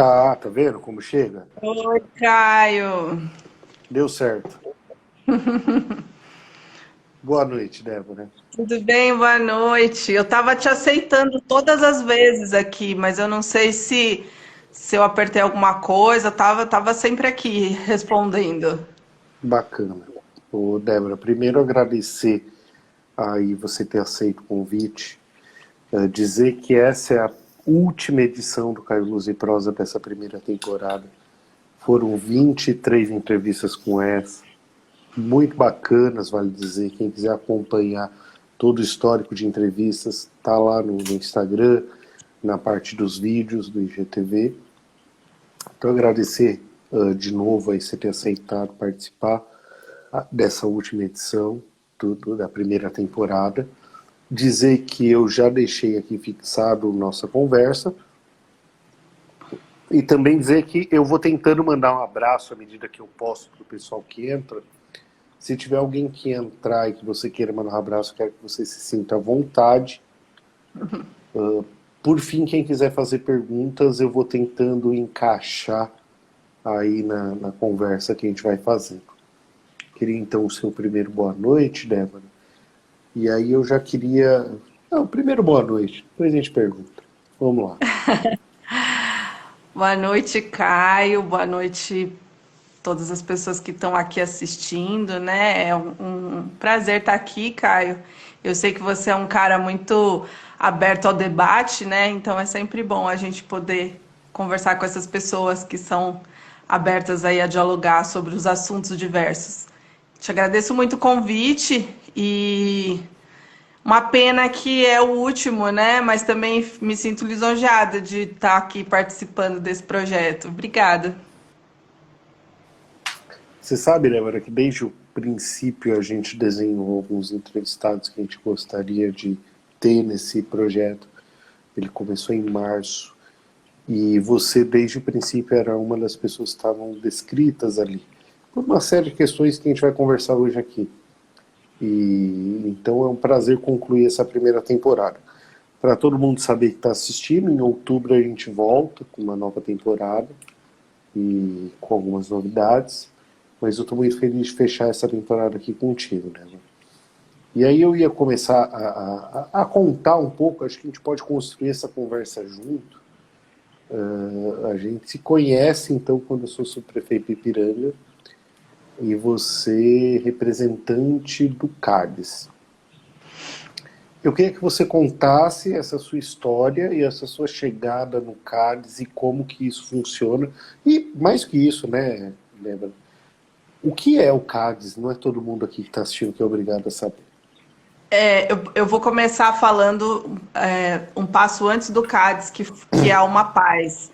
Tá vendo como chega? Oi, Caio. Deu certo. Boa noite, Débora. Tudo bem? Boa noite. Eu estava te aceitando todas as vezes aqui, mas eu não sei se eu apertei alguma coisa. Tava sempre aqui respondendo. Bacana. Ô, Débora, primeiro agradecer aí você ter aceito o convite, dizer que essa é a última edição do Caio Luz e Prosa dessa primeira temporada. Foram 23 entrevistas com essa, muito bacanas, vale dizer. Quem quiser acompanhar todo o histórico de entrevistas, tá lá no Instagram, na parte dos vídeos do IGTV. Então, agradecer de novo aí você ter aceitado participar dessa última edição da primeira temporada. Dizer que eu já deixei aqui fixado nossa conversa e também dizer que eu vou tentando mandar um abraço à medida que eu posso para o pessoal que entra. Se tiver alguém que entrar e que você queira mandar um abraço, quero que você se sinta à vontade. Por fim, quem quiser fazer perguntas, eu vou tentando encaixar aí na conversa que a gente vai fazendo. Queria então o seu primeiro boa noite, Débora. E aí eu já queria... Não, primeiro boa noite, depois a gente pergunta. Vamos lá. Boa noite, Caio. Boa noite todas as pessoas que estão aqui assistindo, né? É um prazer estar aqui, Caio. Eu sei que você é um cara muito aberto ao debate, né? Então é sempre bom a gente poder conversar com essas pessoas que são abertas aí a dialogar sobre os assuntos diversos. Te agradeço muito o convite e uma pena que é o último, né? Mas também me sinto lisonjeada de estar aqui participando desse projeto. Obrigada. Você sabe, Débora, que desde o princípio a gente desenhou alguns entrevistados que a gente gostaria de ter nesse projeto. Ele começou em março. E você, desde o princípio, era uma das pessoas que estavam descritas ali. Por uma série de questões que a gente vai conversar hoje aqui. E então é um prazer concluir essa primeira temporada. Para todo mundo saber que está assistindo, em outubro a gente volta com uma nova temporada e com algumas novidades. Mas eu estou muito feliz de fechar essa temporada aqui contigo, né? E aí eu ia começar a contar um pouco, acho que a gente pode construir essa conversa junto. A gente se conhece, então, quando eu sou subprefeito de Ipiranga, e você representante do CADES. Eu queria que você contasse essa sua história e essa sua chegada no CADES e como que isso funciona. E mais que isso, né, lembra? O que é o CADES? Não é todo mundo aqui que está assistindo que é obrigado a saber. Eu vou começar falando um passo antes do CADES, que é uma paz.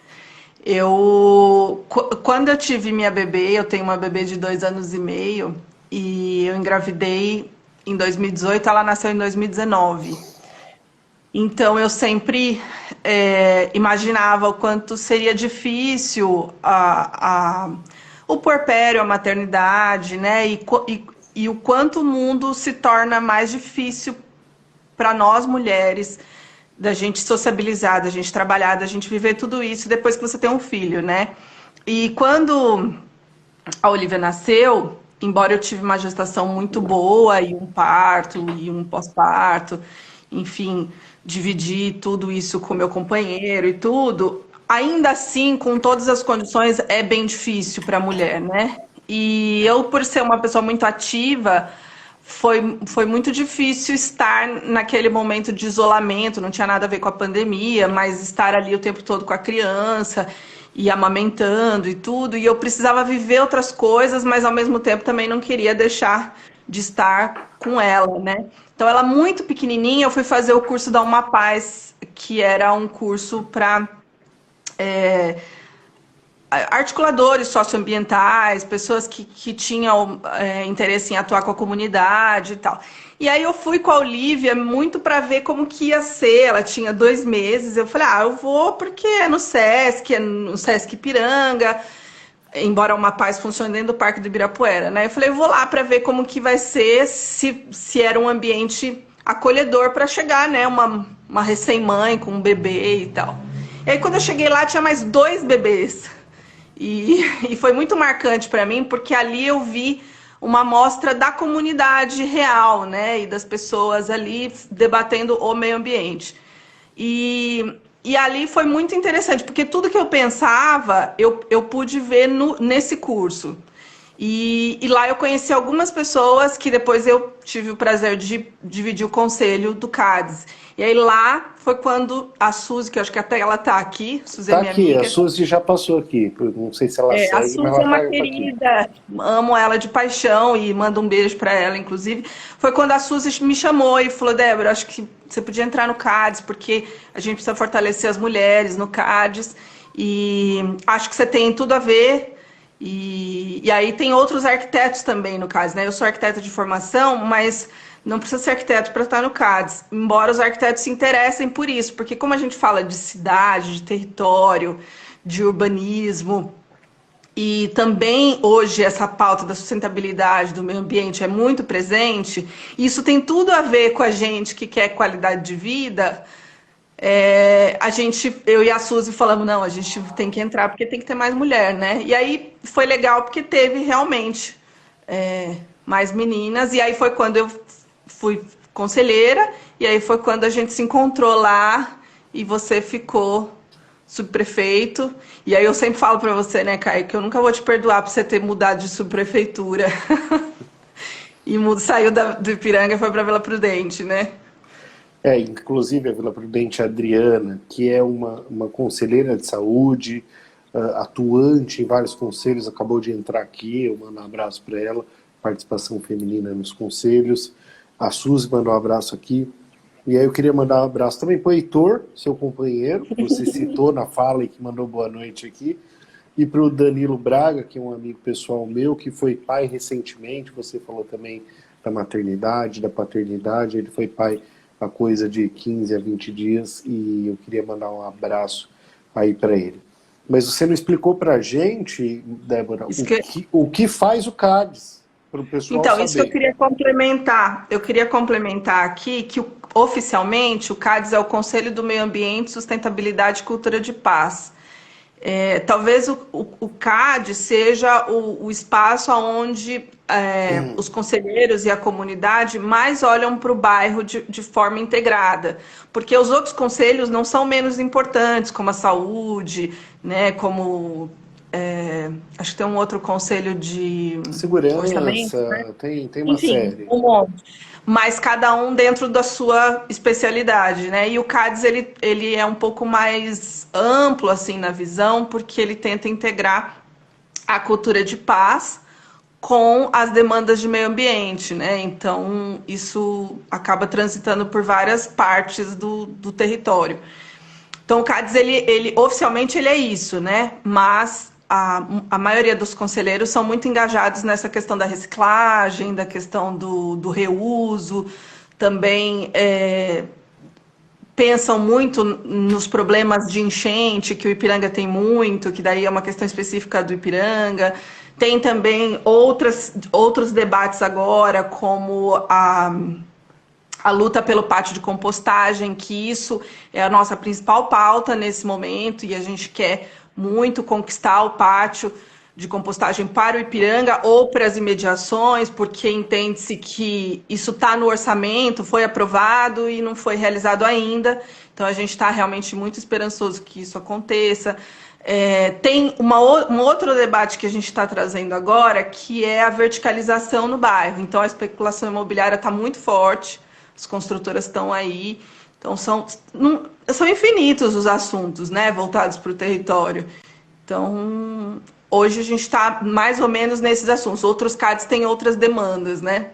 Quando eu tive minha bebê, eu tenho uma bebê de 2 anos e meio, e eu engravidei em 2018, ela nasceu em 2019. Então eu sempre imaginava o quanto seria difícil o puerpério, a maternidade, né? E o quanto o mundo se torna mais difícil para nós mulheres, da gente sociabilizar, da gente trabalhar, da gente viver tudo isso depois que você tem um filho, né? E quando a Olivia nasceu, embora eu tive uma gestação muito boa, e um parto, e um pós-parto, enfim, dividi tudo isso com meu companheiro e tudo, ainda assim, com todas as condições, é bem difícil para a mulher, né? E eu, por ser uma pessoa muito ativa, foi muito difícil estar naquele momento de isolamento, não tinha nada a ver com a pandemia, mas estar ali o tempo todo com a criança e amamentando e tudo, e eu precisava viver outras coisas, mas ao mesmo tempo também não queria deixar de estar com ela, né? Então, ela muito pequenininha, eu fui fazer o curso da Uma Paz, que era um curso para articuladores socioambientais, pessoas que tinham interesse em atuar com a comunidade e tal. E aí eu fui com a Olivia muito para ver como que ia ser. Ela tinha 2 meses. Eu falei, eu vou porque é no Sesc Ipiranga, embora uma paz funcione dentro do Parque do Ibirapuera, né? Eu falei, eu vou lá para ver como que vai ser, se era um ambiente acolhedor para chegar, né? Uma recém-mãe com um bebê e tal. E aí, quando eu cheguei lá, tinha mais 2 bebês. E foi muito marcante para mim, porque ali eu vi uma amostra da comunidade real, né? E das pessoas ali debatendo o meio ambiente. E ali foi muito interessante, porque tudo que eu pensava, eu pude ver nesse curso. E lá eu conheci algumas pessoas que depois eu tive o prazer de dividir o conselho do CADES. E aí lá foi quando a Suzy, que eu acho que até ela tá aqui, Suzy é Tá minha aqui, a amiga. Suzy já passou aqui. Não sei se ela A segue, mas Suzy é ela uma tá aqui. querida, amo ela de paixão e mando um beijo para ela, inclusive. Foi quando a Suzy me chamou e falou: Débora, acho que você podia entrar no CADES, porque a gente precisa fortalecer as mulheres no CADES, e acho que você tem tudo a ver. E aí tem outros arquitetos também no CADES, né? Eu sou arquiteta de formação, mas não precisa ser arquiteto para estar no CADES, embora os arquitetos se interessem por isso, porque como a gente fala de cidade, de território, de urbanismo, e também hoje essa pauta da sustentabilidade do meio ambiente é muito presente, isso tem tudo a ver com a gente que quer qualidade de vida. Eu e a Suzy falamos, não, a gente tem que entrar porque tem que ter mais mulher, né? E aí foi legal porque teve realmente mais meninas, e aí foi quando eu fui conselheira, e aí foi quando a gente se encontrou lá e você ficou subprefeito. E aí eu sempre falo para você, né, Caio, que eu nunca vou te perdoar por você ter mudado de subprefeitura e saiu do Ipiranga e foi para Vila Prudente, né? Inclusive a Vila Prudente Adriana, que é uma conselheira de saúde, atuante em vários conselhos, acabou de entrar aqui, eu mando um abraço para ela, participação feminina nos conselhos. A Suzy mandou um abraço aqui. E aí eu queria mandar um abraço também para o Heitor, seu companheiro, que você citou na fala e que mandou boa noite aqui. E para o Danilo Braga, que é um amigo pessoal meu, que foi pai recentemente, você falou também da maternidade, da paternidade, ele foi pai há coisa de 15 a 20 dias e eu queria mandar um abraço aí para ele. Mas você não explicou para a gente, Débora, Isso que... o que faz o CADES, para o pessoal Então, isso que eu saber. queria complementar. Eu queria complementar aqui que oficialmente o CADES é o Conselho do Meio Ambiente, Sustentabilidade e Cultura de Paz. Talvez o CAD seja o espaço onde os conselheiros e a comunidade mais olham para o bairro de forma integrada, porque os outros conselhos não são menos importantes, como a saúde, né, como acho que tem um outro conselho de orçamento, né? Segurança, tem uma Enfim, série. um monte. Mas cada um dentro da sua especialidade, né? E o CADES, ele é um pouco mais amplo, assim, na visão, porque ele tenta integrar a cultura de paz com as demandas de meio ambiente, né? Então, isso acaba transitando por várias partes do território. Então, o CADES, oficialmente, ele é isso, né? Mas a maioria dos conselheiros são muito engajados nessa questão da reciclagem, da questão do reuso, também pensam muito nos problemas de enchente, que o Ipiranga tem muito, que daí é uma questão específica do Ipiranga. Tem também outros debates agora, como a luta pelo pátio de compostagem, que isso é a nossa principal pauta nesse momento, e a gente quer muito conquistar o pátio de compostagem para o Ipiranga ou para as imediações, porque entende-se que isso está no orçamento, foi aprovado e não foi realizado ainda. Então a gente está realmente muito esperançoso que isso aconteça. Tem um outro debate que a gente está trazendo agora, que é a verticalização no bairro. Então a especulação imobiliária está muito forte, as construtoras estão aí. Então são infinitos os assuntos, né, voltados para o território. Então, hoje a gente está mais ou menos nesses assuntos. Outros CADs têm outras demandas, né?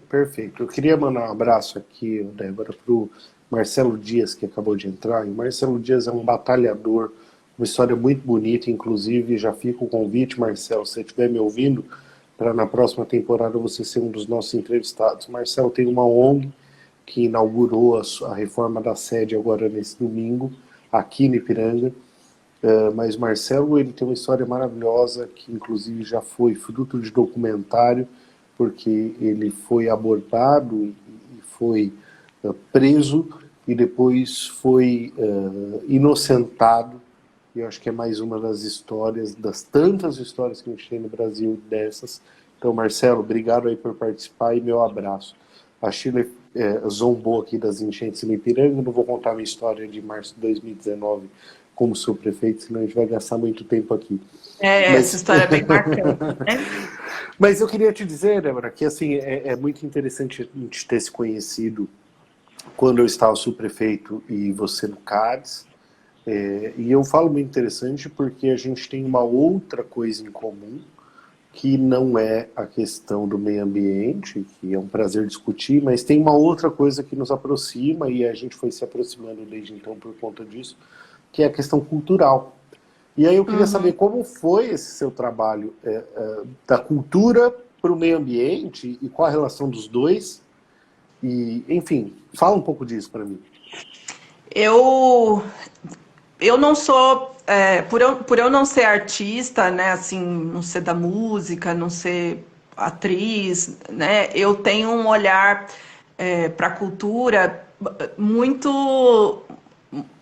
Perfeito. Eu queria mandar um abraço aqui, Débora, para o Marcelo Dias, que acabou de entrar. E o Marcelo Dias é um batalhador, uma história muito bonita, inclusive já fica o convite, Marcelo, se você estiver me ouvindo, para na próxima temporada você ser um dos nossos entrevistados. Marcelo tem uma ONG que inaugurou a reforma da sede agora nesse domingo, aqui no Ipiranga. Mas Marcelo, ele tem uma história maravilhosa, que inclusive já foi fruto de documentário, porque ele foi abordado e foi preso e depois foi inocentado. E eu acho que é mais uma das histórias, das tantas histórias que a gente tem no Brasil dessas. Então, Marcelo, obrigado aí por participar e meu abraço. A Chile zombou aqui das enchentes em Ipiranga. Eu não vou contar a minha história de março de 2019 como sou prefeito, senão a gente vai gastar muito tempo aqui. Essa história é bem marcante, né? Mas eu queria te dizer, Débora, que assim, é muito interessante a gente ter se conhecido quando eu estava subprefeito e você no CADES. E eu falo muito interessante porque a gente tem uma outra coisa em comum, que não é a questão do meio ambiente, que é um prazer discutir, mas tem uma outra coisa que nos aproxima, e a gente foi se aproximando desde então por conta disso, que é a questão cultural. E aí eu queria saber como foi esse seu trabalho da cultura para o meio ambiente e qual a relação dos dois. E, enfim, fala um pouco disso para mim. Eu não sou, por eu não ser artista, né, assim, não ser da música, não ser atriz, né, eu tenho um olhar para a cultura muito,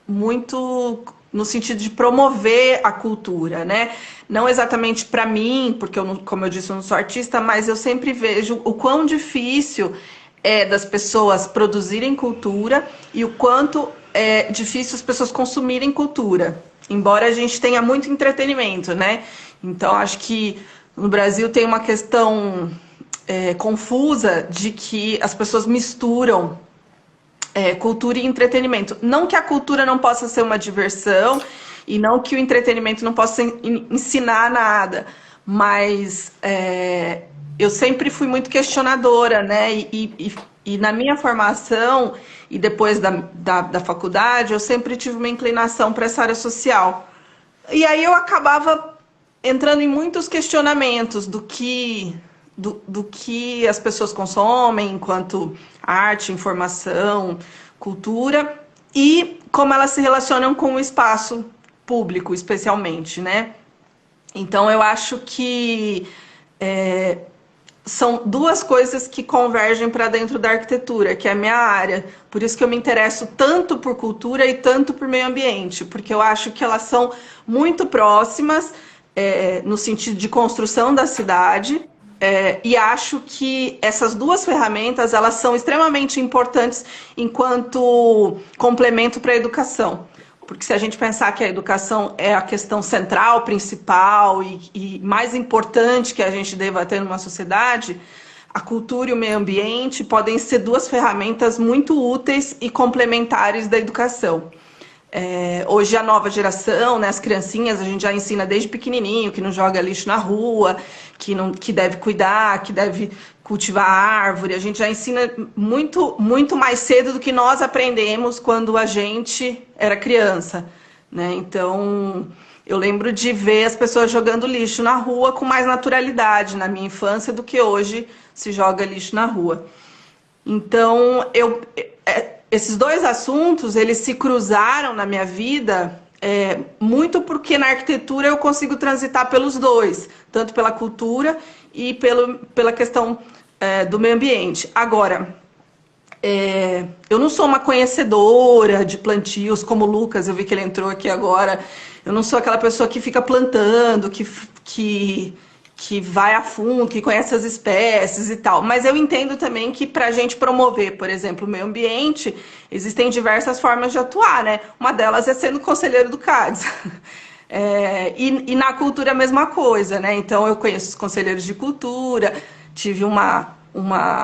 muito no sentido de promover a cultura, né? Não exatamente para mim, porque eu, como eu disse, eu não sou artista, mas eu sempre vejo o quão difícil é das pessoas produzirem cultura e o quanto é difícil as pessoas consumirem cultura, embora a gente tenha muito entretenimento, né? Então, acho que no Brasil tem uma questão confusa de que as pessoas misturam cultura e entretenimento. Não que a cultura não possa ser uma diversão e não que o entretenimento não possa ensinar nada, mas eu sempre fui muito questionadora, né? E na minha formação e depois da faculdade, eu sempre tive uma inclinação para essa área social. E aí eu acabava entrando em muitos questionamentos do que as pessoas consomem enquanto arte, informação, cultura e como elas se relacionam com o espaço público, especialmente, né? Então eu acho que são duas coisas que convergem para dentro da arquitetura, que é a minha área. Por isso que eu me interesso tanto por cultura e tanto por meio ambiente, porque eu acho que elas são muito próximas no sentido de construção da cidade. E acho que essas duas ferramentas elas são extremamente importantes enquanto complemento para a educação. Porque se a gente pensar que a educação é a questão central, principal e mais importante que a gente deva ter numa sociedade, a cultura e o meio ambiente podem ser duas ferramentas muito úteis e complementares da educação. Hoje a nova geração, né, as criancinhas, a gente já ensina desde pequenininho que não joga lixo na rua, que deve cuidar, que deve cultivar árvore. A gente já ensina muito, muito mais cedo do que nós aprendemos quando a gente era criança, né? Então, eu lembro de ver as pessoas jogando lixo na rua com mais naturalidade na minha infância do que hoje se joga lixo na rua. Então, esses dois assuntos, eles se cruzaram na minha vida muito porque na arquitetura eu consigo transitar pelos dois, tanto pela cultura e pela questão do meio ambiente. Agora, eu não sou uma conhecedora de plantios como o Lucas, eu vi que ele entrou aqui agora. Eu não sou aquela pessoa que fica plantando, que vai a fundo, que conhece as espécies e tal. Mas eu entendo também que para a gente promover, por exemplo, o meio ambiente, existem diversas formas de atuar, né? Uma delas é sendo conselheiro do CADES. E na cultura a mesma coisa, né? Então eu conheço os conselheiros de cultura, tive uma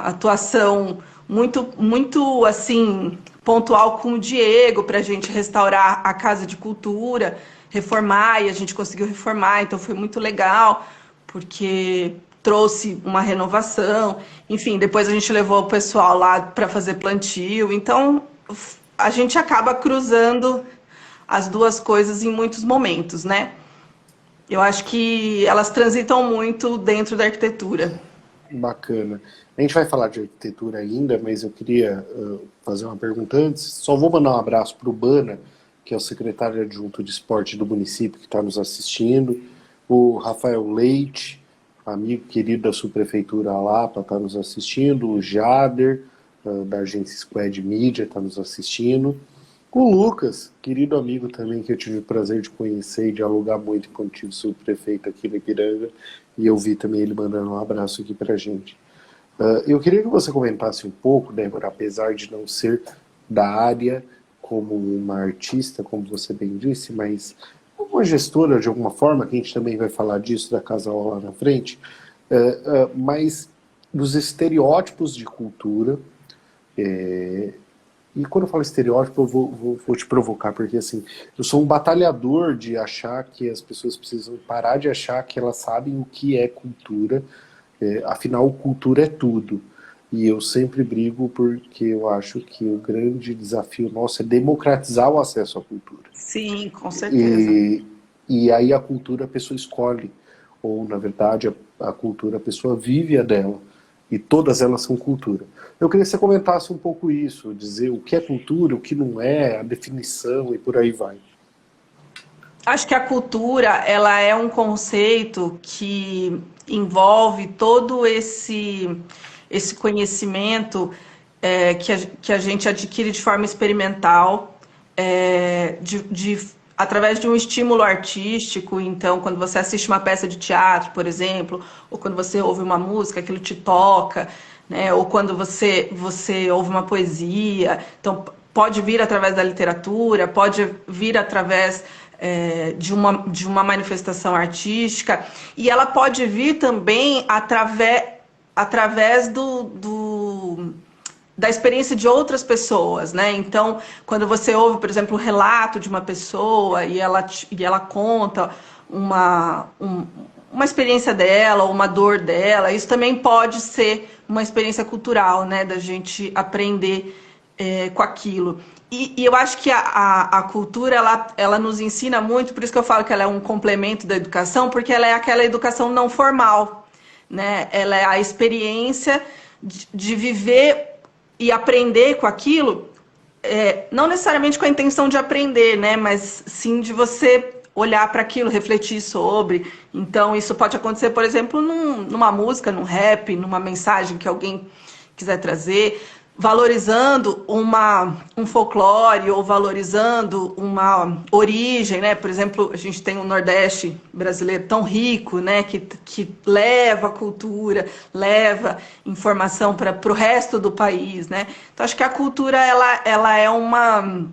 atuação muito assim pontual com o Diego para a gente restaurar a Casa de Cultura, reformar, e a gente conseguiu reformar, então foi muito legal, porque trouxe uma renovação. Enfim, depois a gente levou o pessoal lá para fazer plantio. Então, a gente acaba cruzando as duas coisas em muitos momentos, né? Eu acho que elas transitam muito dentro da arquitetura. Bacana. A gente vai falar de arquitetura ainda, mas eu queria fazer uma pergunta antes. Só vou mandar um abraço para o Bana, que é o secretário adjunto de esporte do município, que está nos assistindo. O Rafael Leite, amigo querido da subprefeitura Lapa, está nos assistindo. O Jader, da agência Squad Media, está nos assistindo. O Lucas, querido amigo também, que eu tive o prazer de conhecer e dialogar muito enquanto tive subprefeito aqui no Ipiranga, e eu vi também ele mandando um abraço aqui pra gente. Eu queria que você comentasse um pouco, Débora, apesar de não ser da área como uma artista, como você bem disse, mas uma gestora de alguma forma, que a gente também vai falar disso da Casal lá na frente, mas dos estereótipos de cultura. E quando eu falo estereótipo, eu vou te provocar, porque assim, eu sou um batalhador de achar que as pessoas precisam parar de achar que elas sabem o que é cultura. Afinal, cultura é tudo. E eu sempre brigo porque eu acho que o grande desafio nosso é democratizar o acesso à cultura. Sim, com certeza. E aí a cultura a pessoa escolhe, ou na verdade a cultura a pessoa vive a dela. E todas elas são cultura. Eu queria que você comentasse um pouco isso, dizer o que é cultura, o que não é, a definição e por aí vai. Acho que a cultura, ela é um conceito que envolve todo esse conhecimento que a gente adquire de forma experimental, através de um estímulo artístico. Então, quando você assiste uma peça de teatro, por exemplo, ou quando você ouve uma música, aquilo te toca, né? Ou quando você ouve uma poesia. Então, pode vir através da literatura, pode vir através de uma manifestação artística, e ela pode vir também através da experiência de outras pessoas, né? Então, quando você ouve, por exemplo, o relato de uma pessoa e ela conta uma experiência dela, uma dor dela, isso também pode ser uma experiência cultural, né? Da gente aprender com aquilo. E eu acho que a cultura, ela nos ensina muito, por isso que eu falo que ela é um complemento da educação, porque ela é aquela educação não formal, né? Ela é a experiência de viver e aprender com aquilo, não necessariamente com a intenção de aprender, né? Mas sim de você olhar para aquilo, refletir sobre. Então, isso pode acontecer, por exemplo, numa música, num rap, numa mensagem que alguém quiser trazer, valorizando um folclore ou valorizando uma origem, né? Por exemplo, a gente tem o Nordeste brasileiro tão rico, né? Que leva cultura, leva informação para o resto do país, né? Então, acho que a cultura ela é uma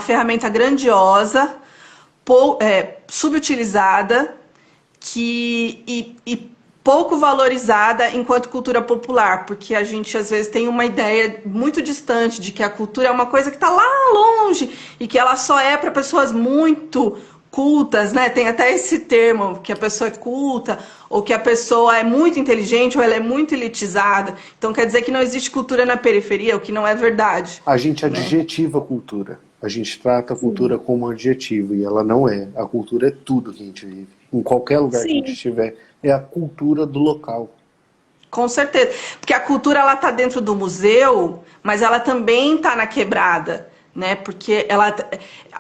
ferramenta grandiosa, subutilizada, e pouco valorizada enquanto cultura popular, porque a gente às vezes tem uma ideia muito distante de que a cultura é uma coisa que está lá longe e que ela só é para pessoas muito cultas, né? Tem até esse termo, que a pessoa é culta, ou que a pessoa é muito inteligente, ou ela é muito elitizada. Então quer dizer que não existe cultura na periferia, o que não é verdade. A gente Né? adjetiva a cultura. A gente trata a cultura como um adjetivo, e ela não é. A cultura é tudo que a gente vive. Em qualquer lugar que a gente Sim. estiver, é a cultura do local. Com certeza, porque a cultura ela está dentro do museu, mas ela também está na quebrada, né? Porque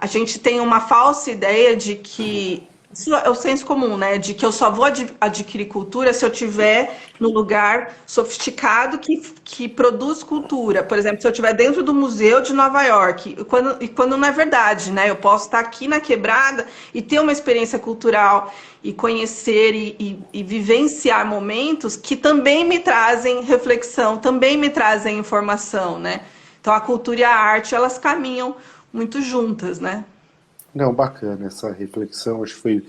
a gente tem uma falsa ideia de que isso é o senso comum, né? De que eu só vou adquirir cultura se eu tiver no lugar sofisticado que produz cultura. Por exemplo, se eu estiver dentro do Museu de Nova York, e quando não é verdade, né? Eu posso estar aqui na quebrada e ter uma experiência cultural e conhecer e vivenciar momentos que também me trazem reflexão, também me trazem informação, né? Então a cultura e a arte, elas caminham muito juntas, né? Não, bacana essa reflexão, acho que foi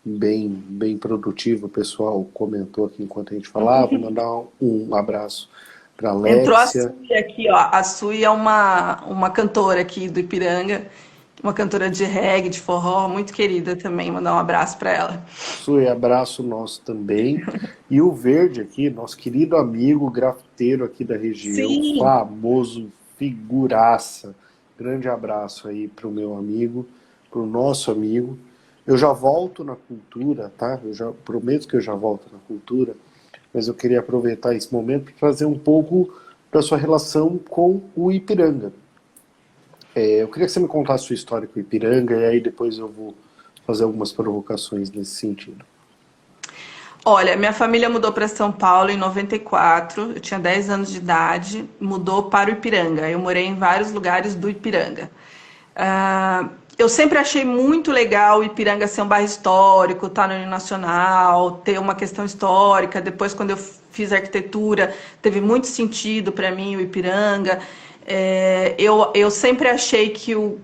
bem produtiva. O pessoal comentou aqui enquanto a gente falava. Mandar um abraço para Entrou a Alexia. Sui aqui, ó. A Sui é uma cantora aqui do Ipiranga, uma cantora de reggae, de forró, muito querida também. Mandar um abraço para ela. Sui, abraço nosso também. E o Verde aqui, nosso querido amigo grafiteiro aqui da região, Sim, famoso, figuraça. Grande abraço aí para o meu amigo, para o nosso amigo. Eu já volto na cultura, tá? Eu já prometo que eu já volto na cultura, mas eu queria aproveitar esse momento para trazer um pouco da sua relação com o Ipiranga. Eu queria que você me contasse a sua história com o Ipiranga, e aí depois eu vou fazer algumas provocações nesse sentido. Olha, minha família mudou para São Paulo em 94, eu tinha 10 anos de idade, mudou para o Ipiranga. Eu morei em vários lugares do Ipiranga. Ah, eu sempre achei muito legal o Ipiranga ser um bairro histórico, estar no Hino Nacional, ter uma questão histórica. Depois, quando eu fiz arquitetura, teve muito sentido para mim o Ipiranga. Eu sempre achei que o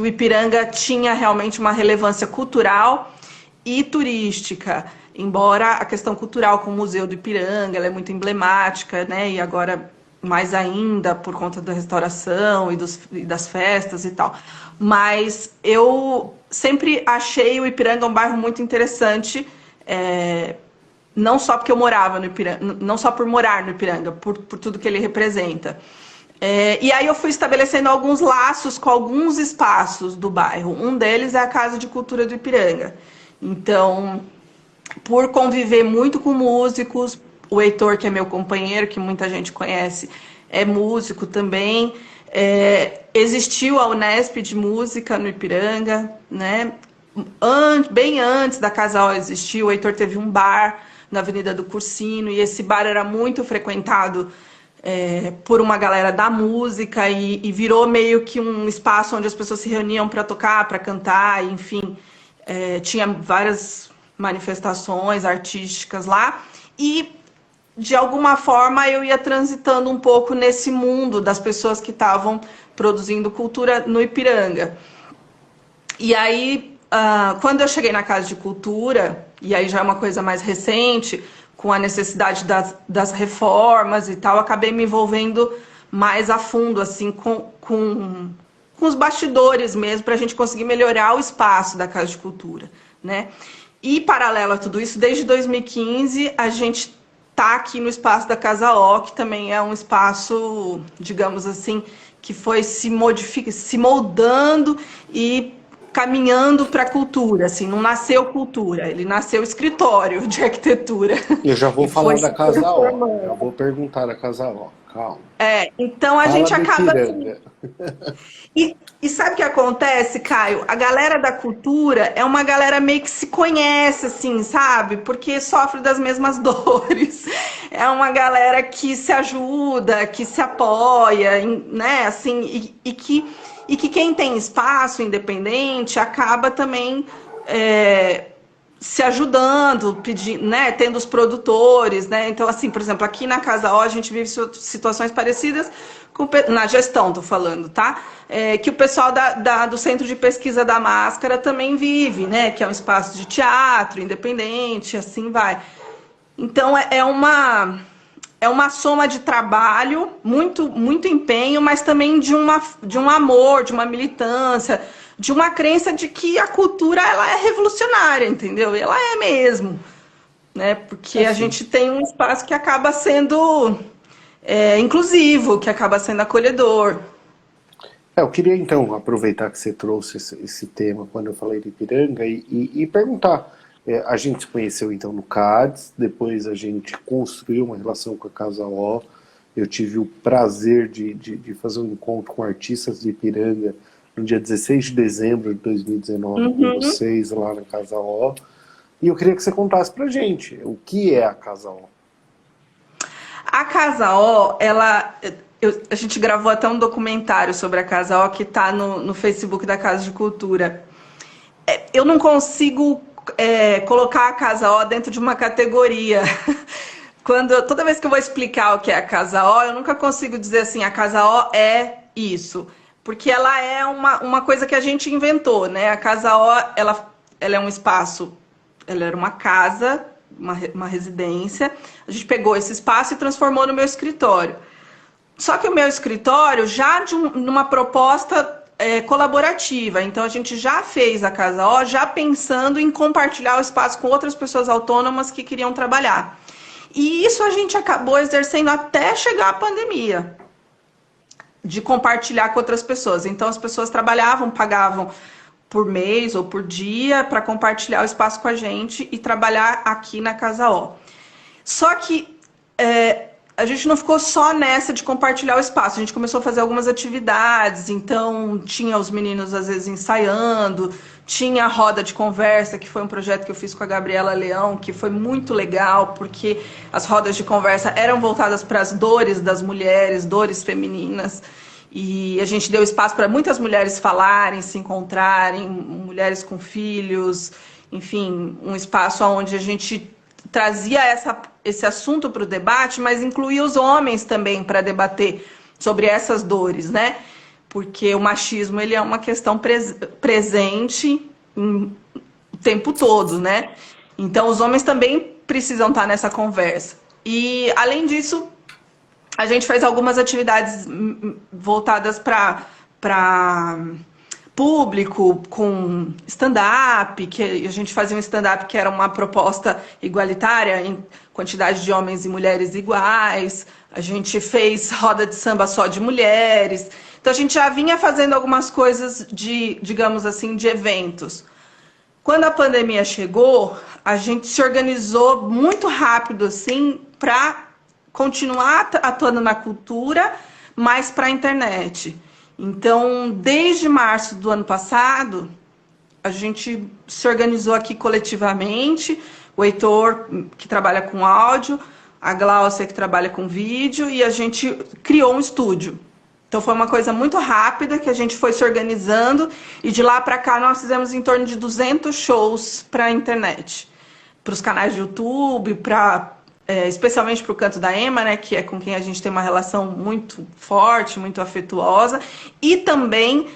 Ipiranga tinha realmente uma relevância cultural e turística, embora a questão cultural com o Museu do Ipiranga, ela é muito emblemática, né? E agora mais ainda por conta da restauração e das festas e tal. Mas eu sempre achei o Ipiranga um bairro muito interessante, não só porque eu morava no Ipiranga, não só por morar no Ipiranga, por tudo que ele representa. E aí eu fui estabelecendo alguns laços com alguns espaços do bairro. Um deles é a Casa de Cultura do Ipiranga. Então, por conviver muito com músicos, o Heitor, que é meu companheiro, que muita gente conhece, é músico também. Existiu a Unesp de Música no Ipiranga, né? Bem antes da Casa O existir, o Heitor teve um bar na Avenida do Cursino, e esse bar era muito frequentado por uma galera da música e virou meio que um espaço onde as pessoas se reuniam para tocar, para cantar, enfim. Tinha várias manifestações artísticas lá e, de alguma forma, eu ia transitando um pouco nesse mundo das pessoas que estavam produzindo cultura no Ipiranga. E aí, quando eu cheguei na Casa de Cultura, e aí já é uma coisa mais recente, com a necessidade das reformas e tal, acabei me envolvendo mais a fundo, assim, com os bastidores mesmo, para a gente conseguir melhorar o espaço da Casa de Cultura, né? E, paralelo a tudo isso, desde 2015, a gente está aqui no espaço da Casa O, que também é um espaço, digamos assim, que foi se moldando e caminhando para a cultura, assim, não nasceu cultura, ele nasceu escritório de arquitetura. Eu já vou E falar foi da se Casa O, transformando. eu vou perguntar da Casa O, calma. Então a Fala gente do acaba assim, Ipiranga. e sabe o que acontece, Caio? A galera da cultura é uma galera meio que se conhece, assim, sabe? Porque sofre das mesmas dores. É uma galera que se ajuda, que se apoia, né? Assim, e que quem tem espaço independente acaba também se ajudando, pedindo, né? Tendo os produtores, né? Então, assim, por exemplo, aqui na Casa O a gente vive situações parecidas na gestão, tô falando, tá? Que o pessoal do Centro de Pesquisa da Máscara também vive, né? Que é um espaço de teatro independente, assim vai. Então é uma soma de trabalho, muito, muito empenho, mas também de um amor, de uma militância, de uma crença de que a cultura ela é revolucionária, entendeu? Ela é mesmo, né? Porque a Assim, gente tem um espaço que acaba sendo inclusivo, que acaba sendo acolhedor. eu queria então aproveitar que você trouxe esse tema quando eu falei de Ipiranga e perguntar. A gente se conheceu então no CADES, depois a gente construiu uma relação com a Casa O. Eu tive o prazer de fazer um encontro com artistas de Ipiranga no dia 16 de dezembro de 2019 com Uhum. vocês lá na Casa O. E eu queria que você contasse pra gente o que é a Casa O. A Casa O, a gente gravou até um documentário sobre a Casa O que está no Facebook da Casa de Cultura. Eu não consigo colocar a Casa O dentro de uma categoria. Toda vez que eu vou explicar o que é a Casa O, eu nunca consigo dizer assim, a Casa O é isso. Porque ela é uma coisa que a gente inventou, né? A Casa O, ela é um espaço, ela era uma casa, uma residência. A gente pegou esse espaço e transformou no meu escritório. Só que o meu escritório já numa proposta colaborativa. Então a gente já fez a Casa O já pensando em compartilhar o espaço com outras pessoas autônomas que queriam trabalhar. E isso a gente acabou exercendo até chegar a pandemia, de compartilhar com outras pessoas. Então as pessoas trabalhavam, pagavam por mês ou por dia para compartilhar o espaço com a gente e trabalhar aqui na Casa O. Só que a gente não ficou só nessa de compartilhar o espaço, a gente começou a fazer algumas atividades, então tinha os meninos às vezes ensaiando, tinha a roda de conversa, que foi um projeto que eu fiz com a Gabriela Leão, que foi muito legal, porque as rodas de conversa eram voltadas para as dores das mulheres, dores femininas, e a gente deu espaço para muitas mulheres falarem, se encontrarem, mulheres com filhos, enfim, um espaço onde a gente trazia esse assunto para o debate, mas incluía os homens também para debater sobre essas dores, né? Porque o machismo ele é uma questão presente o tempo todo, né? Então os homens também precisam estar nessa conversa. E além disso, a gente fez algumas atividades voltadas para público, com stand-up, que a gente fazia um stand-up que era uma proposta igualitária em quantidade de homens e mulheres iguais. A gente fez roda de samba só de mulheres. Então a gente já vinha fazendo algumas coisas de, digamos assim, de eventos. Quando a pandemia chegou, a gente se organizou muito rápido assim para continuar atuando na cultura, mas para a internet. Então, desde março do ano passado, a gente se organizou aqui coletivamente, o Heitor, que trabalha com áudio, a Gláucia, que trabalha com vídeo, e a gente criou um estúdio. Então foi uma coisa muito rápida que a gente foi se organizando e de lá para cá nós fizemos em torno de 200 shows para a internet, para os canais de YouTube, especialmente para o Canto da Ema, né, que é com quem a gente tem uma relação muito forte, muito afetuosa, e também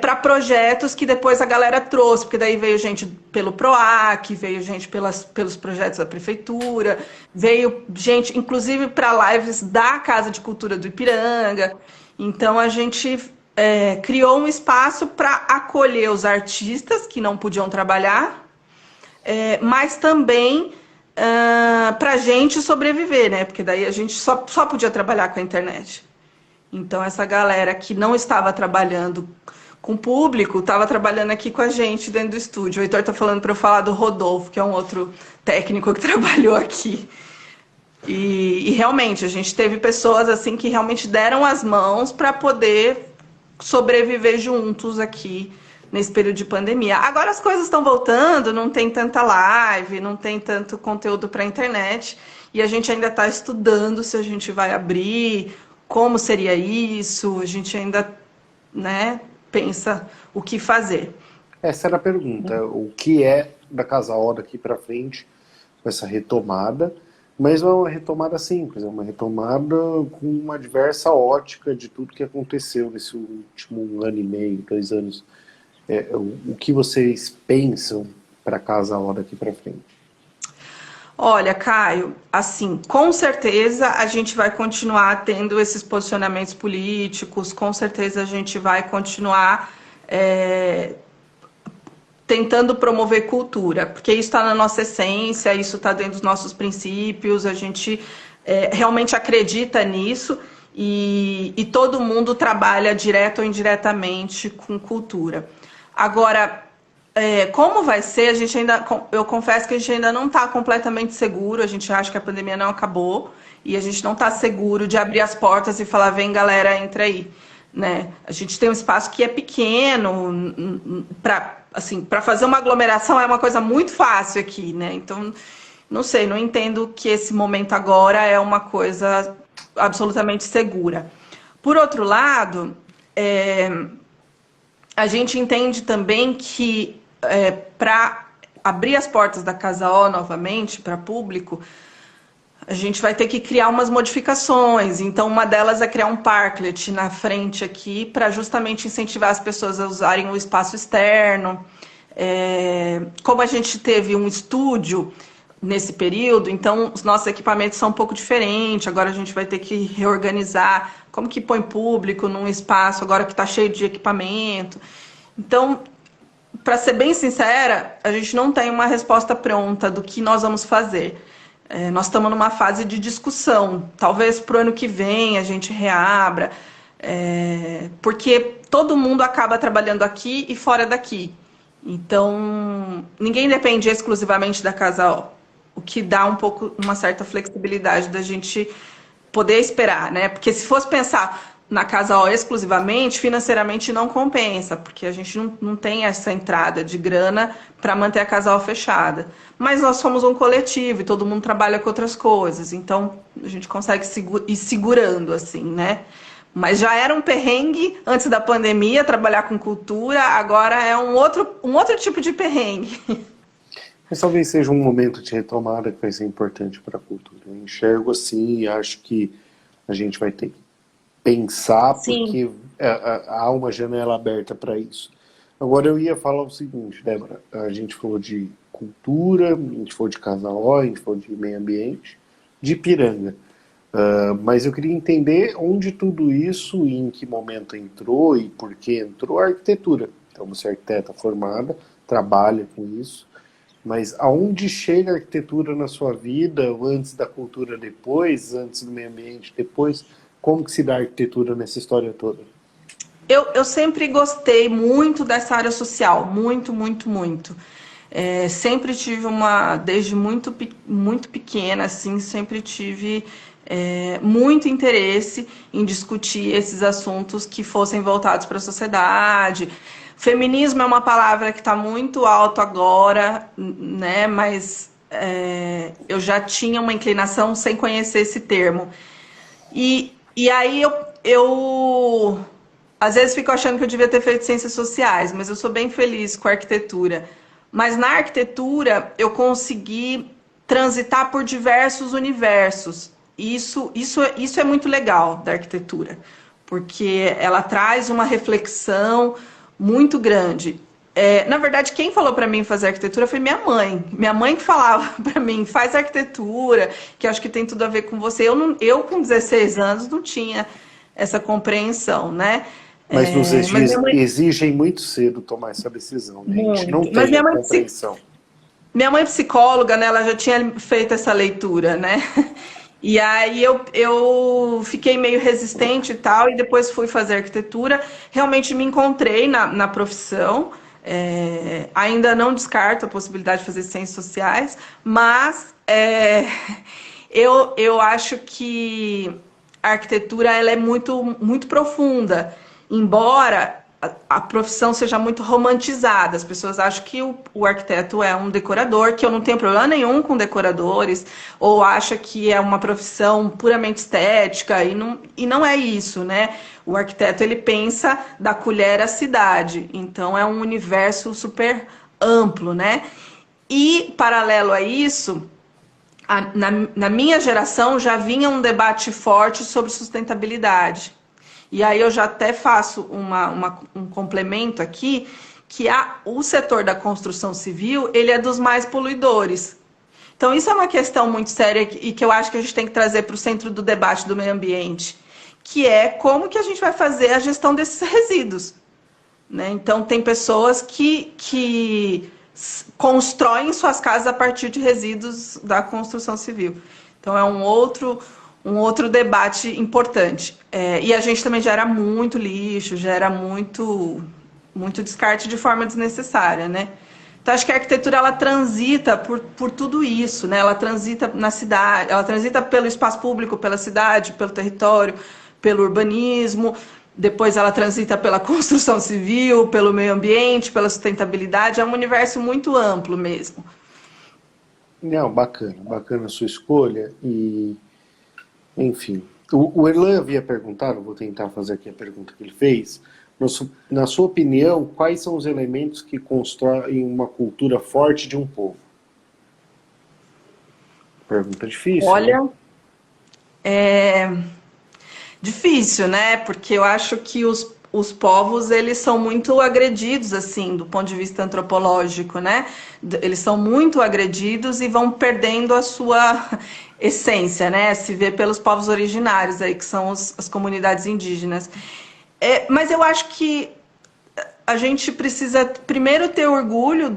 para projetos que depois a galera trouxe, porque daí veio gente pelo PROAC, veio gente pelos projetos da prefeitura, veio gente inclusive para lives da Casa de Cultura do Ipiranga. Então a gente criou um espaço para acolher os artistas que não podiam trabalhar, mas também para a gente sobreviver, né? Porque daí a gente só podia trabalhar com a internet. Então essa galera que não estava trabalhando com o público, estava trabalhando aqui com a gente dentro do estúdio. O Heitor está falando para eu falar do Rodolfo, que é um outro técnico que trabalhou aqui. E realmente, a gente teve pessoas assim que realmente deram as mãos para poder sobreviver juntos aqui nesse período de pandemia. Agora as coisas estão voltando, não tem tanta live, não tem tanto conteúdo para a internet, e a gente ainda está estudando se a gente vai abrir, como seria isso, a gente ainda, né, pensa o que fazer. Essa era a pergunta, o que é da Casa O daqui para frente, com essa retomada, mas não é uma retomada simples, é uma retomada com uma diversa ótica de tudo que aconteceu nesse último ano e meio, 2 anos. O que vocês pensam para a Casa O daqui para frente? Olha, Caio, assim, com certeza a gente vai continuar tendo esses posicionamentos políticos, com certeza a gente vai continuar tentando promover cultura, porque isso está na nossa essência, isso está dentro dos nossos princípios, a gente realmente acredita nisso e todo mundo trabalha direto ou indiretamente com cultura. Agora, como vai ser, eu confesso que a gente ainda não está completamente seguro, a gente acha que a pandemia não acabou e a gente não está seguro de abrir as portas e falar, vem galera, entra aí. Né? A gente tem um espaço que é pequeno, para fazer uma aglomeração é uma coisa muito fácil aqui, né? Então, não sei, não entendo que esse momento agora é uma coisa absolutamente segura. Por outro lado, a gente entende também que para abrir as portas da Casa O novamente para público, a gente vai ter que criar umas modificações. Então, uma delas é criar um parklet na frente aqui para justamente incentivar as pessoas a usarem o espaço externo. Como a gente teve um estúdio nesse período, então os nossos equipamentos são um pouco diferentes. Agora a gente vai ter que reorganizar como que põe público num espaço agora que está cheio de equipamento. Então, para ser bem sincera, a gente não tem uma resposta pronta do que nós vamos fazer. Nós estamos numa fase de discussão. Talvez para o ano que vem a gente reabra, porque todo mundo acaba trabalhando aqui e fora daqui. Então, ninguém depende exclusivamente da Casa O que dá uma certa flexibilidade da gente poder esperar, né? Porque se fosse pensar, na Casa O exclusivamente, financeiramente não compensa, porque a gente não tem essa entrada de grana para manter a Casa O fechada. Mas nós somos um coletivo e todo mundo trabalha com outras coisas, então a gente consegue ir segurando, assim, né? Mas já era um perrengue antes da pandemia, trabalhar com cultura, agora é um outro tipo de perrengue. Mas talvez seja um momento de retomada que vai ser importante para a cultura. Eu enxergo assim e acho que a gente vai ter que pensar, Sim. porque há uma janela aberta para isso. Agora eu ia falar o seguinte, Débora, a gente falou de cultura, a gente falou de Casa O, a gente falou de meio ambiente, de Ipiranga. Mas eu queria entender onde tudo isso e em que momento entrou e por que entrou a arquitetura. Então você é arquiteta formada, trabalha com isso, mas aonde chega a arquitetura na sua vida, antes da cultura depois, antes do meio ambiente depois, como que se dá a arquitetura nessa história toda? Eu sempre gostei muito dessa área social, muito, muito, muito. Sempre tive desde muito pequena, assim, sempre tive muito interesse em discutir esses assuntos que fossem voltados para a sociedade. Feminismo é uma palavra que está muito alto agora, né? Mas eu já tinha uma inclinação sem conhecer esse termo. E aí eu às vezes fico achando que eu devia ter feito ciências sociais, mas eu sou bem feliz com a arquitetura. Mas na arquitetura eu consegui transitar por diversos universos. Isso é muito legal da arquitetura, porque ela traz uma reflexão muito grande. Na verdade, quem falou para mim fazer arquitetura foi minha mãe. Minha mãe que falava para mim, faz arquitetura, que acho que tem tudo a ver com você. Eu com 16 anos, não tinha essa compreensão, né? Mas nos Mas minha mãe, exigem muito cedo tomar essa decisão, né? A gente não muito. Mas tem a compreensão. minha mãe psicóloga, né, ela já tinha feito essa leitura, né? E aí eu fiquei meio resistente e tal, e depois fui fazer arquitetura. Realmente me encontrei na profissão. Ainda não descarto a possibilidade de fazer ciências sociais, mas eu acho que a arquitetura ela é muito, muito profunda, embora a profissão seja muito romantizada. As pessoas acham que o arquiteto é um decorador, que eu não tenho problema nenhum com decoradores, ou acha que é uma profissão puramente estética, e não é isso, né? O arquiteto, ele pensa da colher à cidade, então é um universo super amplo, né? E, paralelo a isso, na minha geração já vinha um debate forte sobre sustentabilidade. E aí eu já até faço um complemento aqui, que o setor da construção civil, ele é dos mais poluidores. Então isso é uma questão muito séria e que eu acho que a gente tem que trazer para o centro do debate do meio ambiente, que é como que a gente vai fazer a gestão desses resíduos, né? Então tem pessoas que constroem suas casas a partir de resíduos da construção civil. Então é um outro debate importante. E a gente também gera muito lixo, gera muito descarte de forma desnecessária, né? Então acho que a arquitetura ela transita por tudo isso, né? Ela transita na cidade, ela transita pelo espaço público, pela cidade, pelo território, pelo urbanismo, depois ela transita pela construção civil, pelo meio ambiente, pela sustentabilidade. É um universo muito amplo mesmo. Não, bacana a sua escolha e, enfim. O Erlan havia perguntado, vou tentar fazer aqui a pergunta que ele fez. Na sua opinião, quais são os elementos que constroem uma cultura forte de um povo? Pergunta difícil. Olha, né? Difícil, né? Porque eu acho que os povos, eles são muito agredidos, assim, do ponto de vista antropológico, né? Eles são muito agredidos e vão perdendo a sua essência, né? Se vê pelos povos originários aí, que são as comunidades indígenas. Mas eu acho que a gente precisa primeiro ter orgulho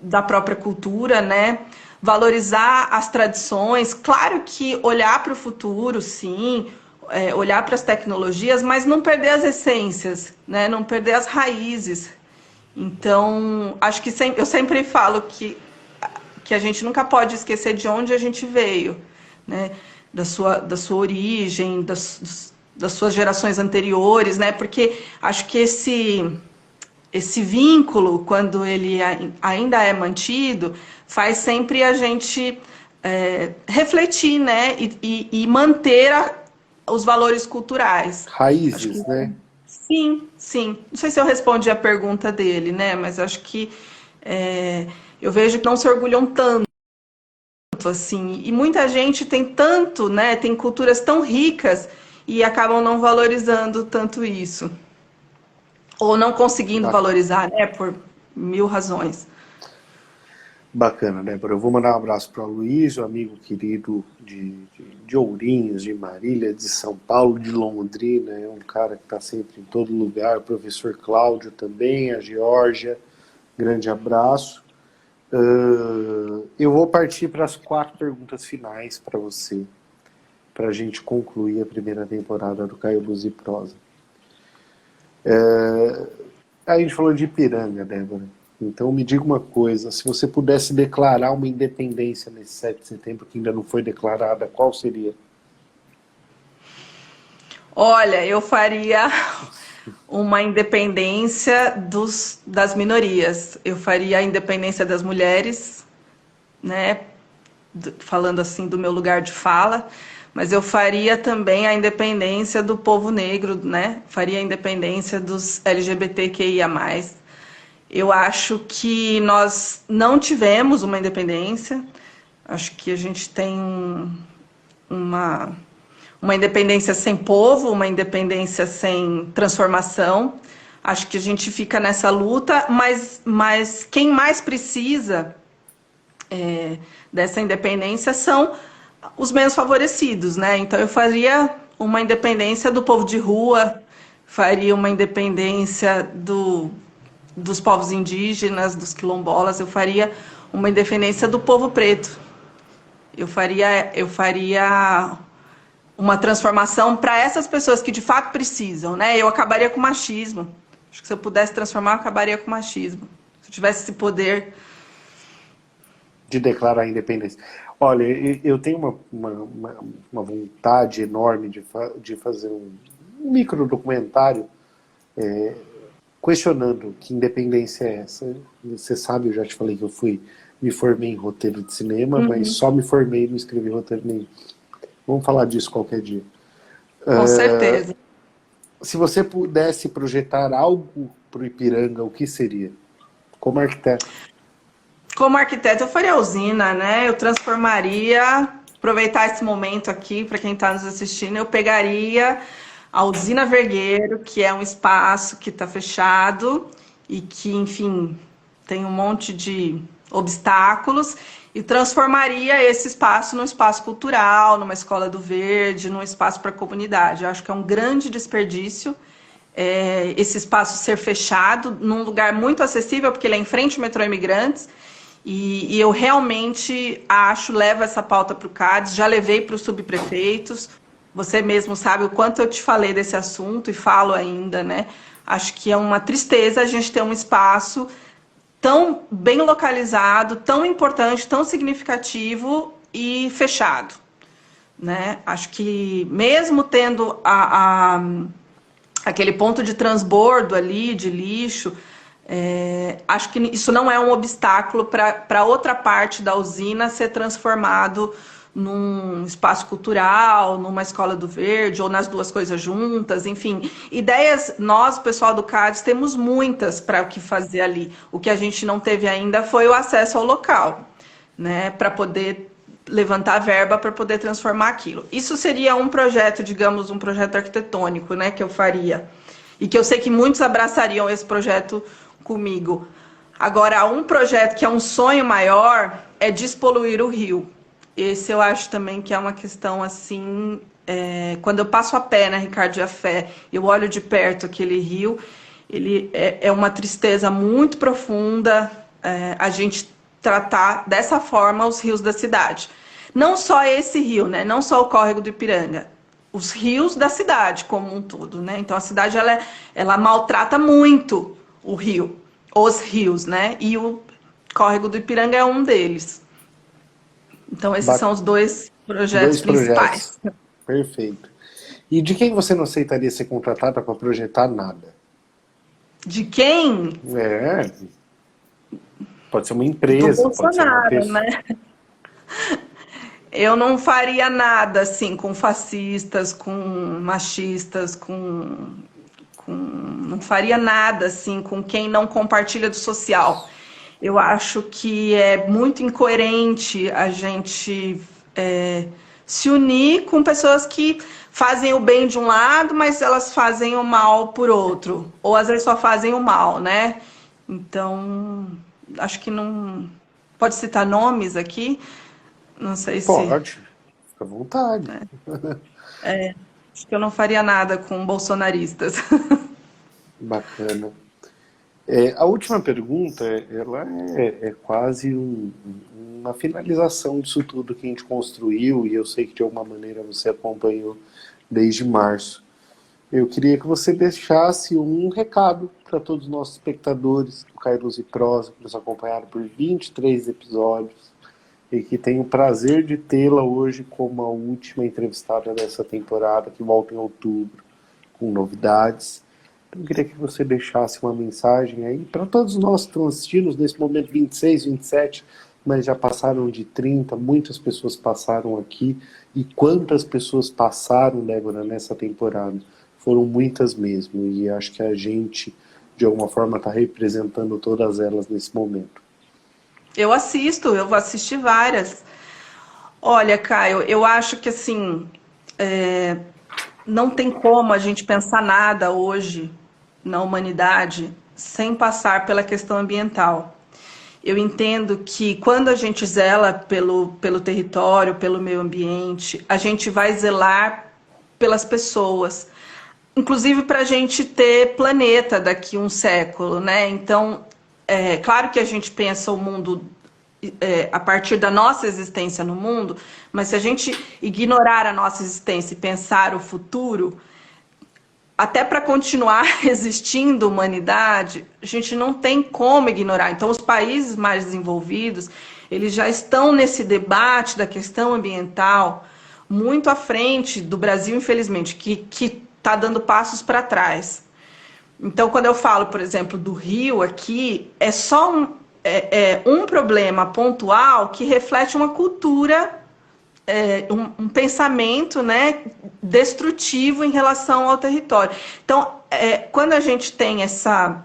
da própria cultura, né? Valorizar as tradições. Claro que olhar para o futuro, sim, olhar para as tecnologias, mas não perder as essências, né? Não perder as raízes. Então, acho que eu sempre falo que a gente nunca pode esquecer de onde a gente veio, né? Da sua origem, das suas gerações anteriores, né? Porque acho que esse vínculo, quando ele ainda é mantido, faz sempre a gente refletir, né? E manter os valores culturais. Acho que Raízes, né? sim, sim. Não sei se eu respondi a pergunta dele, né? Mas acho que eu vejo que não se orgulham tanto, assim. E muita gente tem tanto, né? Tem culturas tão ricas e acabam não valorizando tanto isso. Ou não conseguindo Ba- valorizar, né? Por mil razões. Bacana, Débora. Eu vou mandar um abraço para o Luiz, o amigo querido de Ourinhos, de Marília, de São Paulo, de Londrina. É um cara que está sempre em todo lugar. O professor Cláudio também, a Geórgia. Grande abraço. Eu vou partir para as 4 perguntas finais para você, para a gente concluir a primeira temporada do Caio Luz e Prosa. A gente falou de Ipiranga, Débora. Então me diga uma coisa, se você pudesse declarar uma independência nesse 7 de setembro que ainda não foi declarada, qual seria? Olha, eu faria uma independência das minorias. Eu faria a independência das mulheres, né? Falando assim do meu lugar de fala, mas eu faria também a independência do povo negro, né? Faria a independência dos LGBTQIA+. Eu acho que nós não tivemos uma independência. Acho que a gente tem uma, uma independência sem povo, uma independência sem transformação. Acho que a gente fica nessa luta, mas quem mais precisa dessa independência são os menos favorecidos, né? Então eu faria uma independência do povo de rua, faria uma independência dos povos indígenas, dos quilombolas, eu faria uma independência do povo preto. Eu faria uma transformação para essas pessoas que de fato precisam, né? Eu acabaria com o machismo. Acho que se eu pudesse transformar, eu acabaria com o machismo. Se eu tivesse esse poder. De declarar a independência. Olha, eu tenho uma vontade enorme de fazer um micro documentário questionando que independência é essa. Você sabe, eu já te falei que me formei em roteiro de cinema, mas só me formei e não escrevi roteiro nenhum. Vamos falar disso qualquer dia. Com certeza. Se você pudesse projetar algo para o Ipiranga, o que seria? Como arquiteto. Como arquiteta, eu faria a usina, né? Eu transformaria, aproveitar esse momento aqui, para quem está nos assistindo, eu pegaria a usina Vergueiro, que é um espaço que está fechado e que, enfim, tem um monte de obstáculos, e transformaria esse espaço num espaço cultural, numa escola do verde, num espaço para a comunidade. Eu acho que é um grande desperdício esse espaço ser fechado num lugar muito acessível, porque ele é em frente ao metrô Imigrantes, e eu realmente levo essa pauta para o CADES, já levei para os subprefeitos, você mesmo sabe o quanto eu te falei desse assunto e falo ainda, né? Acho que é uma tristeza a gente ter um espaço tão bem localizado, tão importante, tão significativo e fechado, né? Acho que mesmo tendo aquele ponto de transbordo ali, de lixo, acho que isso não é um obstáculo para outra parte da usina ser transformado num espaço cultural, numa escola do verde, ou nas duas coisas juntas, enfim. Ideias, nós, o pessoal do CADES, temos muitas para o que fazer ali. O que a gente não teve ainda foi o acesso ao local, né, para poder levantar verba para poder transformar aquilo. Isso seria um projeto, digamos, um projeto arquitetônico, né, que eu faria. E que eu sei que muitos abraçariam esse projeto comigo. Agora, um projeto que é um sonho maior é despoluir o rio. Esse eu acho também que é uma questão assim... quando eu passo a pé na Ricardo Jafé, eu olho de perto aquele rio, ele é uma tristeza muito profunda a gente tratar dessa forma os rios da cidade. Não só esse rio, né? Não só o córrego do Ipiranga, os rios da cidade como um todo, né? Então a cidade ela maltrata muito o rio, os rios, né? E o córrego do Ipiranga é um deles. Então esses são os dois projetos Dois projetos. principais. Perfeito. E de quem você não aceitaria ser contratada para projetar nada? De quem? É, pode ser uma Do empresa, pode ser uma Bolsonaro, pessoa. né? Eu não faria nada assim com fascistas, com machistas, não faria nada assim com quem não compartilha do social. Eu acho que é muito incoerente a gente se unir com pessoas que fazem o bem de um lado, mas elas fazem o mal por outro. Ou às vezes só fazem o mal, né? Então, acho que não. Pode citar nomes aqui? Não sei se. Pode, fica à vontade. Acho que eu não faria nada com bolsonaristas. Bacana. A última pergunta, ela é quase uma finalização disso tudo que a gente construiu, e eu sei que de alguma maneira você acompanhou desde março. Eu queria que você deixasse um recado para todos os nossos espectadores do Kairos e Prosa, que nos acompanharam por 23 episódios, e que tenho o prazer de tê-la hoje como a última entrevistada dessa temporada, que volta em outubro, com novidades. Então, eu queria que você deixasse uma mensagem aí para todos nós que estão assistindo, nesse momento 26, 27, mas já passaram de 30, muitas pessoas passaram aqui. E quantas pessoas passaram, Débora, nessa temporada? Foram muitas mesmo, e acho que a gente, de alguma forma, está representando todas elas nesse momento. Eu vou assistir várias. Olha, Caio, eu acho que assim, não tem como a gente pensar nada hoje na humanidade sem passar pela questão ambiental. Eu entendo que quando a gente zela pelo território, pelo meio ambiente, a gente vai zelar pelas pessoas, inclusive para a gente ter planeta daqui a um século, né? Então, é claro que a gente pensa o mundo a partir da nossa existência no mundo, mas se a gente ignorar a nossa existência e pensar o futuro, até para continuar existindo humanidade, a gente não tem como ignorar. Então, os países mais desenvolvidos, eles já estão nesse debate da questão ambiental muito à frente do Brasil, infelizmente, que está dando passos para trás. Então, quando eu falo, por exemplo, do Rio aqui, é só um problema pontual que reflete uma cultura, um pensamento, né, destrutivo em relação ao território. Então, quando a gente tem essa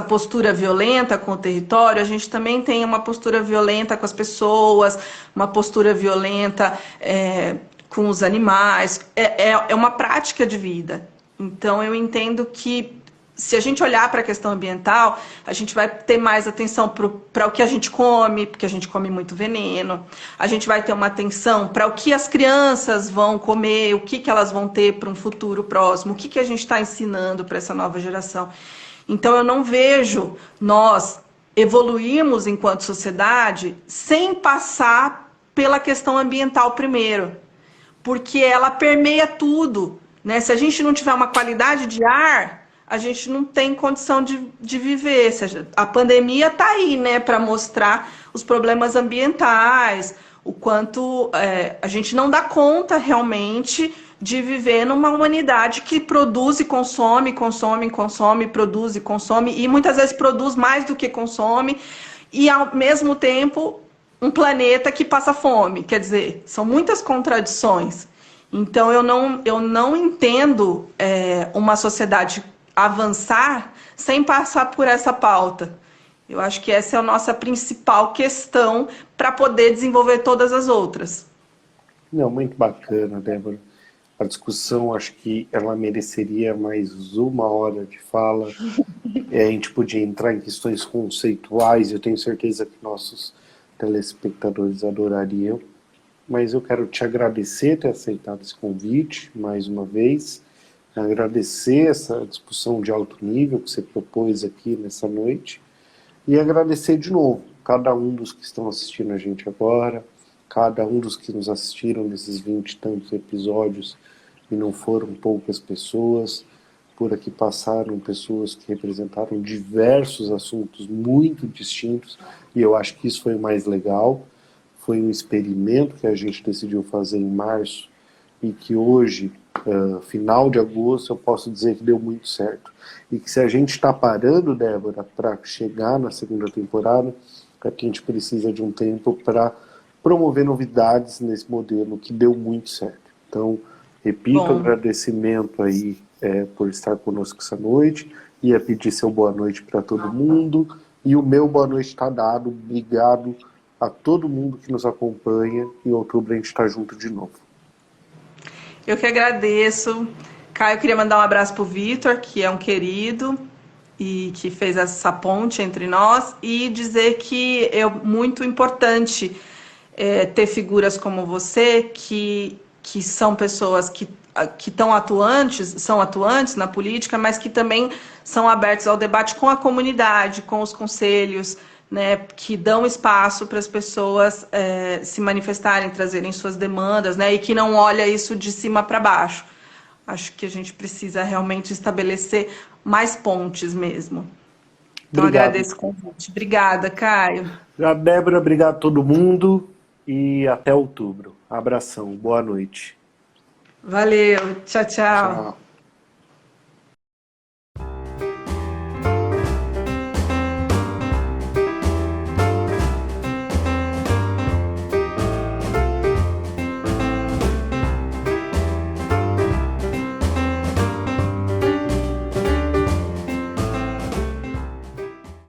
postura violenta com o território, a gente também tem uma postura violenta com as pessoas, uma postura violenta com os animais. É uma prática de vida. Então, eu entendo que se a gente olhar para a questão ambiental, a gente vai ter mais atenção para o que a gente come, porque a gente come muito veneno. A gente vai ter uma atenção para o que as crianças vão comer, o que elas vão ter para um futuro próximo, o que a gente está ensinando para essa nova geração. Então, eu não vejo nós evoluirmos enquanto sociedade sem passar pela questão ambiental primeiro, porque ela permeia tudo, né? Se a gente não tiver uma qualidade de ar, a gente não tem condição de viver. A pandemia está aí, né, para mostrar os problemas ambientais, o quanto a gente não dá conta realmente de viver numa humanidade que produz e consome, consome, consome, produz e consome, e muitas vezes produz mais do que consome, e ao mesmo tempo um planeta que passa fome. Quer dizer, são muitas contradições. Então eu não entendo uma sociedade avançar sem passar por essa pauta. Eu acho que essa é a nossa principal questão para poder desenvolver todas as outras. Não, muito bacana, Débora. A discussão, acho que ela mereceria mais uma hora de fala. A gente podia entrar em questões conceituais, eu tenho certeza que nossos telespectadores adorariam. Mas eu quero te agradecer ter aceitado esse convite, mais uma vez. Agradecer essa discussão de alto nível que você propôs aqui nessa noite. E agradecer de novo cada um dos que estão assistindo a gente agora, cada um dos que nos assistiram nesses 20 e tantos episódios, e não foram poucas pessoas. Por aqui passaram pessoas que representaram diversos assuntos muito distintos, e eu acho que isso foi o mais legal. Foi um experimento que a gente decidiu fazer em março, e que hoje, final de agosto, eu posso dizer que deu muito certo. E que se a gente está parando, Débora, para chegar na segunda temporada, é que a gente precisa de um tempo para promover novidades nesse modelo que deu muito certo. Então, repito o Bom, agradecimento aí por estar conosco essa noite, ia pedir seu boa noite para todo mundo, e o meu boa noite está dado. Obrigado a todo mundo que nos acompanha. Em outubro a gente está junto de novo. eu que agradeço. Caio, eu queria mandar um abraço pro Vitor, que é um querido e que fez essa ponte entre nós, e dizer que é muito importante ter figuras como você, que são pessoas que são atuantes na política, mas que também são abertos ao debate com a comunidade, com os conselhos, né, que dão espaço para as pessoas se manifestarem, trazerem suas demandas, né, e que não olha isso de cima para baixo. Acho que a gente precisa realmente estabelecer mais pontes mesmo. Então, Obrigado. agradeço o convite. Obrigada, Caio. Débora, obrigado a todo mundo e até outubro. Abração, boa noite. Valeu. Tchau, tchau. Tchau.